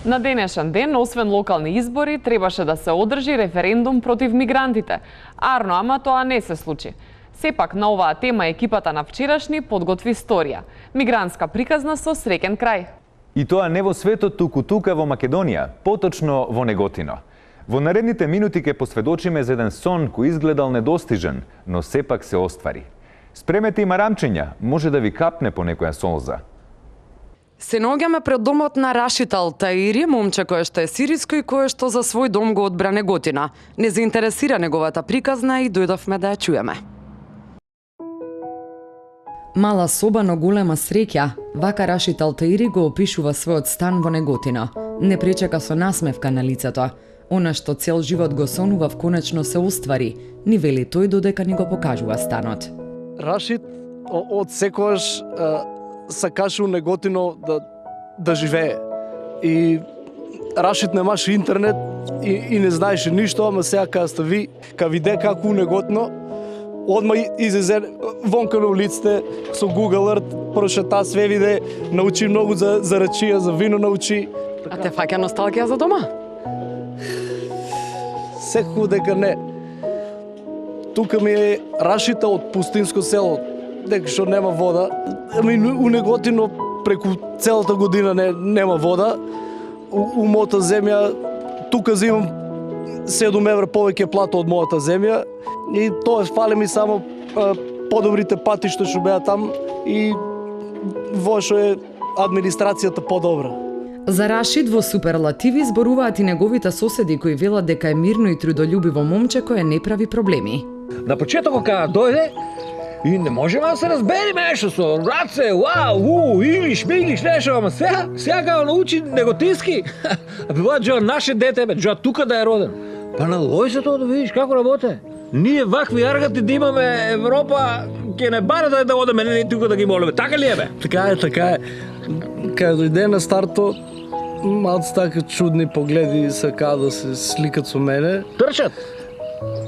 На денешен ден, освен локални избори, требаше да се одржи референдум против мигрантите. Арно, ама тоа не се случи. Сепак на оваа тема екипата на вчерашни подготви историја. Мигрантска приказна со среќен крај. И тоа не во светот, туку тука во Македонија, поточно во Неготино. Во наредните минути ќе посведочиме за еден сон кој изгледал недостижен, но сепак се оствари. Спремете и марамчиња, може да ви капне по некоја солза. Се наоѓаме пред домот на Рашид Алтаири, момче кое што е сириско и кое што за свој дом го одбра Неготина. Не заинтересира неговата приказна и дојдовме да ја чуеме. Мала соба, но голема среќа, вака Рашид Алтаири го опишува својот стан во Неготино. Не пречека со насмевка на лицето. Она што цел живот го сонував конечно се оствари, ни вели тој додека ни го покажува станот. Рашид од секогаш сакаше у Неготино да живее. И Рашид немаше интернет и не знаеше ништо, ама сега ка виде како у Неготино, одма излезе вонка на улиците со Google Earth, прошета све виде, научи многу за рачија, за вино научи. А те фаќа носталгија за дома? Секако дека не. Тука ми е Рашита од пустинско село, дека што нема вода. Ами у Неготино преку целата година нема вода. У мојата земја, тука земам 7 евра повеќе плата од мојата земја и тоа фали ми само подобрите патишта што беа там и во што е администрацијата подобра. За Рашид во суперлативи зборуваат и неговите соседи кои велат дека е мирно и трудолюбиво момче кое не прави проблеми. На почетокот кога дојде и не можеме да се разбериме нешто со раце, вау, инглиш, нешто, ама сега кога научи неготински, бива Джо наше дете, Джо тука да е роден. Па налој се тоа да видиш како работе. Ние вакви аргати да имаме Европа, ќе не баре да одеме не тука да ги молиме. Така ли е бе? Така е. Кај дојде на старто, малце така чудни погледи сака да се сликат со мене. Трчат.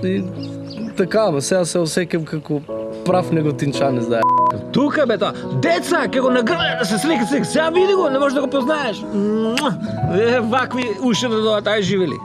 И така, ама сега се осеќам како прав неготинчанец да е. Тука бе тоа. Деца, ќе го нагрне да се слика. Сега види го, не можеш да го познаеш. Вакви уште да дојдат, ај живели.